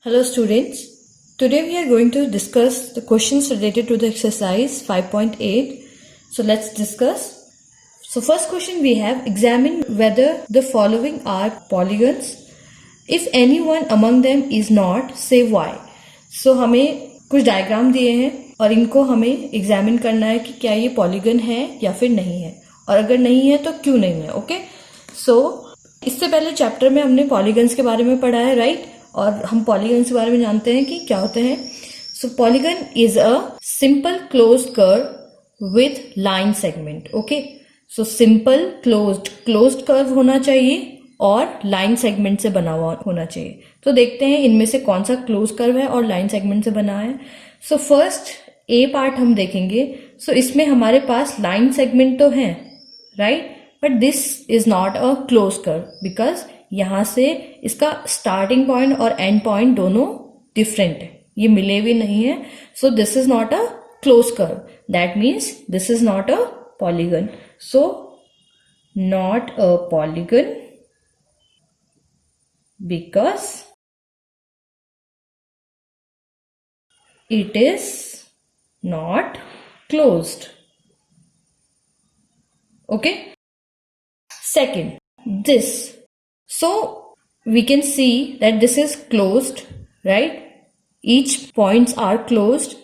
Hello students, today we are going to discuss the questions related to the exercise 5.8. So let's discuss. So first question we have, examine whether the following are polygons. If any one among them is not, say why. So हमें कुछ diagram दिए हैं और इनको हमें examine करना है कि क्या ये पॉलीगन है या फिर नहीं है, और अगर नहीं है तो क्यों नहीं है. ओके, सो इससे पहले चैप्टर में हमने पॉलीगन्स के बारे में पढ़ा है, राइट? और हम पॉलीगन्स के बारे में जानते हैं कि क्या होते हैं. So polygon is a simple closed curve with line segment. Okay, so simple closed curve होना चाहिए और लाइन सेगमेंट से बना हुआ होना चाहिए. तो देखते हैं इनमें से कौन सा क्लोज कर्व है और लाइन सेगमेंट से बना है. सो फर्स्ट ए पार्ट हम देखेंगे. सो इसमें हमारे पास लाइन सेगमेंट तो है, right? But this is not a close curve because यहां से इसका स्टार्टिंग पॉइंट और एंड पॉइंट दोनों डिफरेंट है, ये मिले भी नहीं है. So this is not a close curve. That means this is not a polygon. So not a polygon because it is not closed. Okay, second, this. So we can see that this is closed, right? Each points are closed.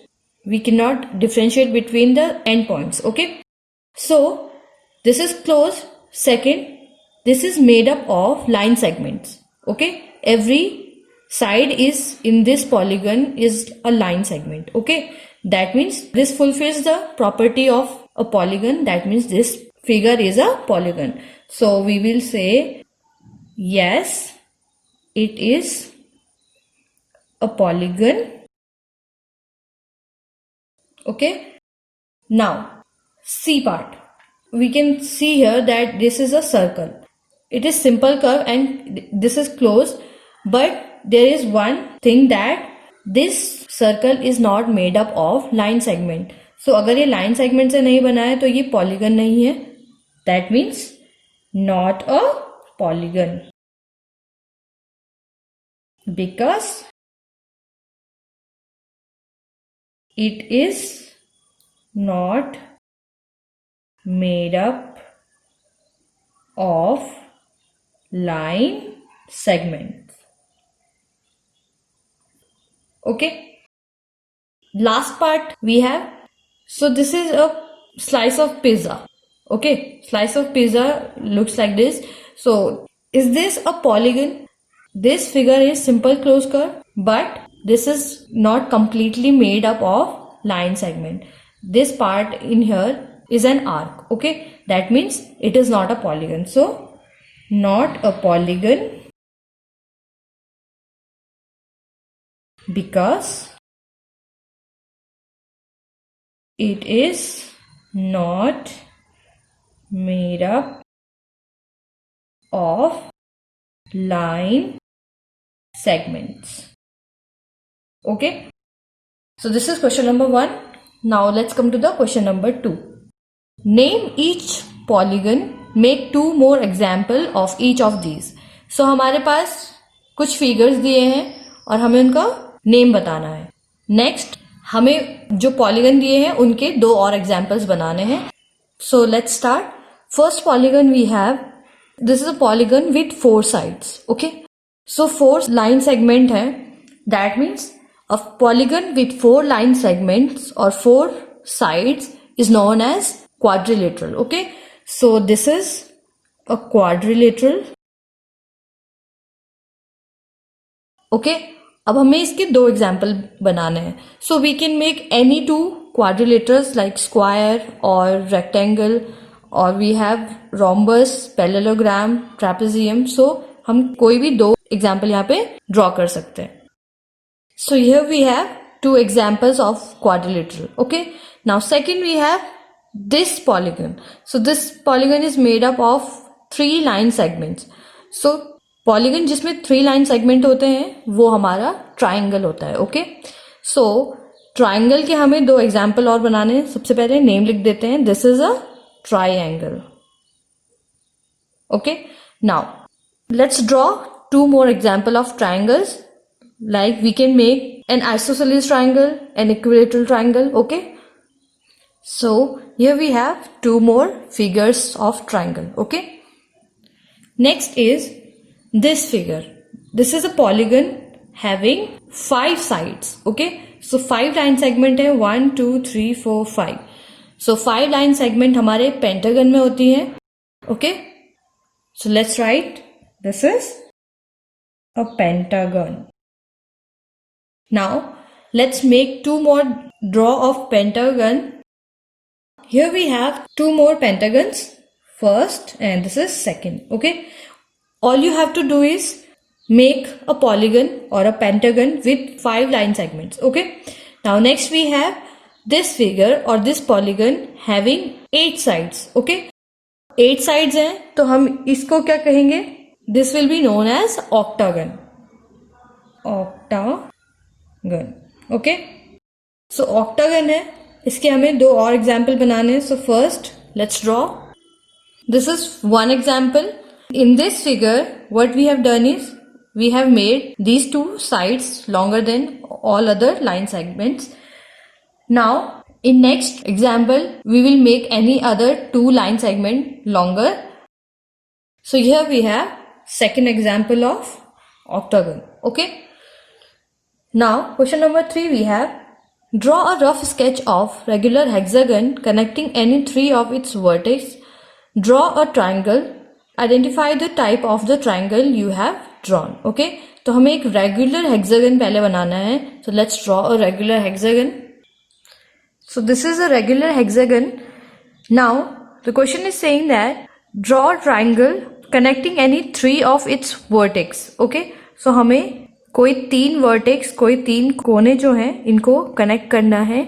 We cannot differentiate between the endpoints. Okay, so this is closed. Second, this is made up of line segments. Okay, every side is in this polygon is a line segment. Okay, that means this fulfills the property of a polygon. That means this figure is a polygon. So we will say yes, it is a polygon. Okay, now C part. We can see here that this is a circle. It is simple curve and this is closed, but there is one thing that this circle is not made up of line segment. So अगर ये line segment से नहीं बना है तो ये polygon नहीं है. That means not a polygon because it is not made up of line segments. Okay, last part we have. So this is a slice of pizza. Okay, slice of pizza looks like this. So is this a polygon? This figure is simple closed curve, but this is not completely made up of line segment. This part in here is an arc. Okay, that means it is not a polygon. So not a polygon because it is not made up of line segments. Okay, so this is question number 1. Now let's come to the question number 2. Name each polygon, make 2 more example of each of these. So हमारे पास कुछ figures दिए हैं और हमें उनका name बताना है. Next हमें जो पॉलीगन दिए हैं उनके 2 और एग्जाम्पल्स बनाने हैं. So let's start. First polygon we have, this is a polygon with 4 sides. Okay, so 4 line segment है. That means a polygon with 4 line segments और 4 sides is known as quadrilateral. Okay, so this is a quadrilateral. Okay, अब हमें इसके 2 example बनाने हैं. So we can make any 2 quadrilaterals like square or rectangle, और we have rhombus, parallelogram, trapezium. So हम कोई भी 2 एग्जाम्पल यहाँ पे ड्रॉ कर सकते हैं. So here we have 2 examples of quadrilateral. Okay, now second we have this polygon. So this polygon is made up of 3 line segments. So polygon जिसमें 3 line segment होते हैं वो हमारा triangle होता है. Okay, so triangle के हमें 2 example और बनाने हैं. सबसे पहले नेम लिख देते हैं. This is a triangle. Okay, now let's draw 2 more example of triangles. Like we can make an isosceles triangle, an equilateral triangle, okay? So here we have two more figures of triangle, okay? Next is this figure. This is a polygon having 5 sides, okay? So 5 line segment है 1, 2, 3, 4, 5. So 5 line segment हमारे pentagon में होती हैं, okay? So let's write, this is a pentagon. Now let's make two more draw of pentagon. Here we have two more pentagons, first and this is second, okay? All you have to do is make a polygon or a pentagon with 5 line segments, okay? Now next we have this figure or this polygon having 8 sides, okay? 8 sides हैं तो हम इसको क्या कहेंगे? This will be known as octagon. Octagon, okay? So octagon है, इसके हमें दो और एग्जाम्पल बनाने हैं. So first let's draw. This is one example. In this figure what we have done is we have made these two sides longer than all other line segments. Now in next example we will make any other two line segment longer. So here we have second example of octagon, okay? Now question number 3 we have, draw a rough sketch of regular hexagon connecting any three of its vertices. Draw a triangle. Identify the type of the triangle you have drawn. Okay? तो हमें एक regular hexagon पहले बनाना है. So let's draw a regular hexagon. So this is a regular hexagon. Now the question is saying that draw a triangle connecting any three of its vertex. Okay? So हमें कोई 3 vertex, कोई 3 कोने जो हैं इनको connect करना है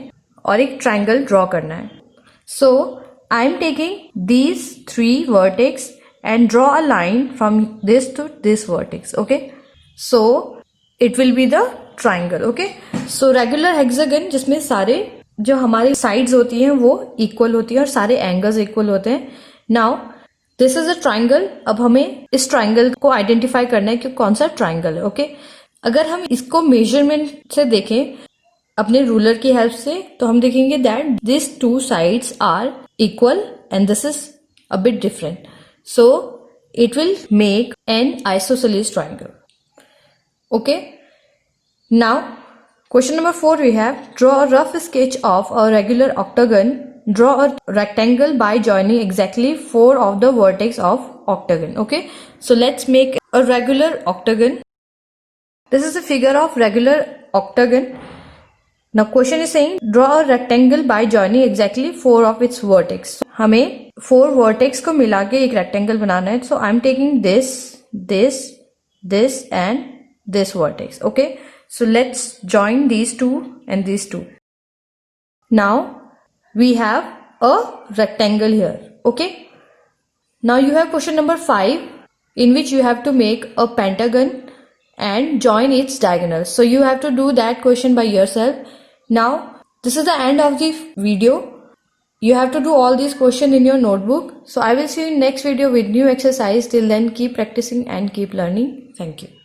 और एक ट्रायंगल ड्रॉ करना है. So I am taking these 3 vertex and draw a line from this to this vertex, okay? So it will be the triangle, okay? So regular hexagon जिसमें सारे जो हमारी साइड्स होती हैं वो इक्वल होती है और सारे एंगल्स इक्वल होते हैं. Now this is a triangle. अब हमें इस ट्रायंगल को आइडेंटिफाई करना है कि कौन सा ट्रायंगल है, ओके? अगर हम इसको मेजरमेंट से देखें अपने रूलर की हेल्प से तो हम देखेंगे that this two sides are equal and this is a bit different. So it will make an isosceles triangle, okay? Now question number 4 we have, draw a rough sketch of a regular octagon. Draw a rectangle by joining exactly 4 of the vertex of octagon, okay? So let's make a regular octagon. This is a figure of regular octagon. Now question is saying draw a rectangle by joining exactly 4 of its vertex. हमें 4 vertex को मिला के एक rectangle बनाना है. So I am taking this, this, this and this vertex, okay? So let's join these two and these two. Now we have a rectangle here, okay? Now you have question number 5 in which you have to make a pentagon and join its diagonals. So you have to do that question by yourself. Now this is the end of the video. You have to do all these questions in your notebook. So I will see you in next video with new exercise. Till then keep practicing and keep learning. Thank you.